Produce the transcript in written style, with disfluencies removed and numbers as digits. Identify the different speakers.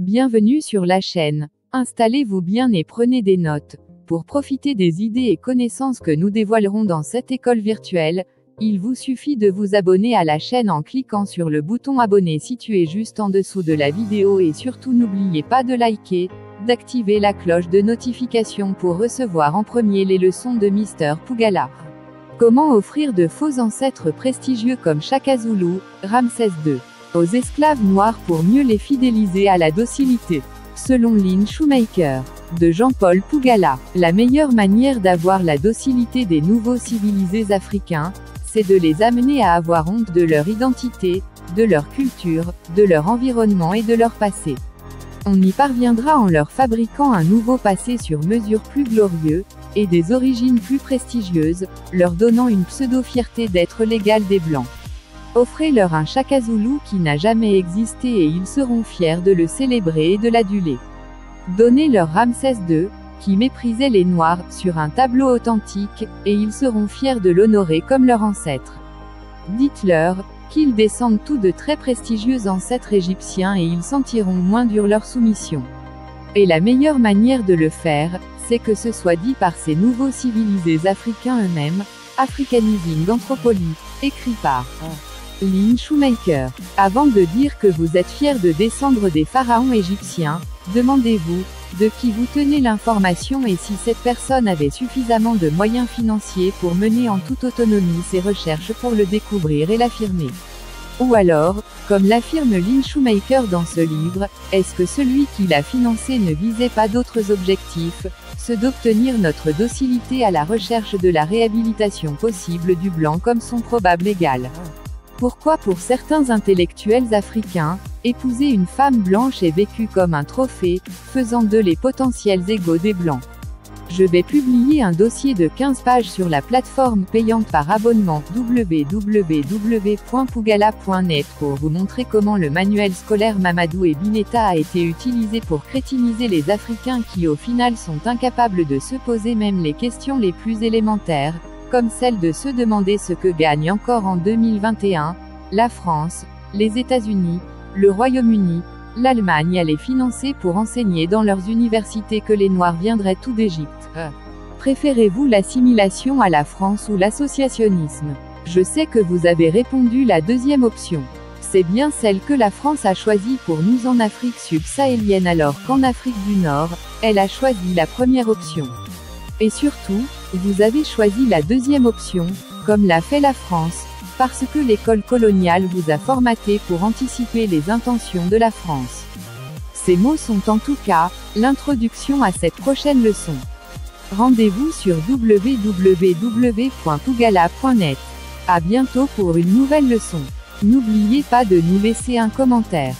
Speaker 1: Bienvenue sur la chaîne. Installez-vous bien et prenez des notes. Pour profiter des idées et connaissances que nous dévoilerons dans cette école virtuelle, il vous suffit de vous abonner à la chaîne en cliquant sur le bouton abonner situé juste en dessous de la vidéo et surtout n'oubliez pas de liker, d'activer la cloche de notification pour recevoir en premier les leçons de Mister Pougala. Comment offrir de faux ancêtres prestigieux comme Shaka Zulu, Ramsès II, aux esclaves noirs pour mieux les fidéliser à la docilité. Selon Lynn Shoemaker, de Jean-Paul Pougala, la meilleure manière d'avoir la docilité des nouveaux civilisés africains, c'est de les amener à avoir honte de leur identité, de leur culture, de leur environnement et de leur passé. On y parviendra en leur fabriquant un nouveau passé sur mesure plus glorieux, et des origines plus prestigieuses, leur donnant une pseudo-fierté d'être l'égal des Blancs. Offrez-leur un Shaka Zulu qui n'a jamais existé et ils seront fiers de le célébrer et de l'aduler. Donnez-leur Ramsès II, qui méprisait les Noirs, sur un tableau authentique, et ils seront fiers de l'honorer comme leur ancêtre. Dites-leur qu'ils descendent tous de très prestigieux ancêtres égyptiens et ils sentiront moins dure leur soumission. Et la meilleure manière de le faire, c'est que ce soit dit par ces nouveaux civilisés africains eux-mêmes, Africanizing Anthropology, écrit par Lynn Shoemaker. Avant de dire que vous êtes fiers de descendre des pharaons égyptiens, demandez-vous de qui vous tenez l'information et si cette personne avait suffisamment de moyens financiers pour mener en toute autonomie ses recherches pour le découvrir et l'affirmer. Ou alors, comme l'affirme Lynn Shoemaker dans ce livre, est-ce que celui qui l'a financé ne visait pas d'autres objectifs, ceux d'obtenir notre docilité à la recherche de la réhabilitation possible du blanc comme son probable égal? Pourquoi pour certains intellectuels africains, épouser une femme blanche est vécu comme un trophée, faisant d'eux les potentiels égaux des blancs? Je vais publier un dossier de 15 pages sur la plateforme payante par abonnement www.pougala.net pour vous montrer comment le manuel scolaire Mamadou et Bineta a été utilisé pour crétiniser les Africains qui au final sont incapables de se poser même les questions les plus élémentaires, comme celle de se demander ce que gagne encore en 2021, la France, les États-Unis, le Royaume-Uni, l'Allemagne à les financer pour enseigner dans leurs universités que les Noirs viendraient tout d'Égypte. Préférez-vous l'assimilation à la France ou l'associationnisme? Je sais que vous avez répondu la deuxième option. C'est bien celle que la France a choisie pour nous en Afrique subsahélienne alors qu'en Afrique du Nord, elle a choisi la première option. Et surtout, vous avez choisi la deuxième option, comme l'a fait la France, parce que l'école coloniale vous a formaté pour anticiper les intentions de la France. Ces mots sont en tout cas l'introduction à cette prochaine leçon. Rendez-vous sur www.pougala.net. À bientôt pour une nouvelle leçon. N'oubliez pas de nous laisser un commentaire.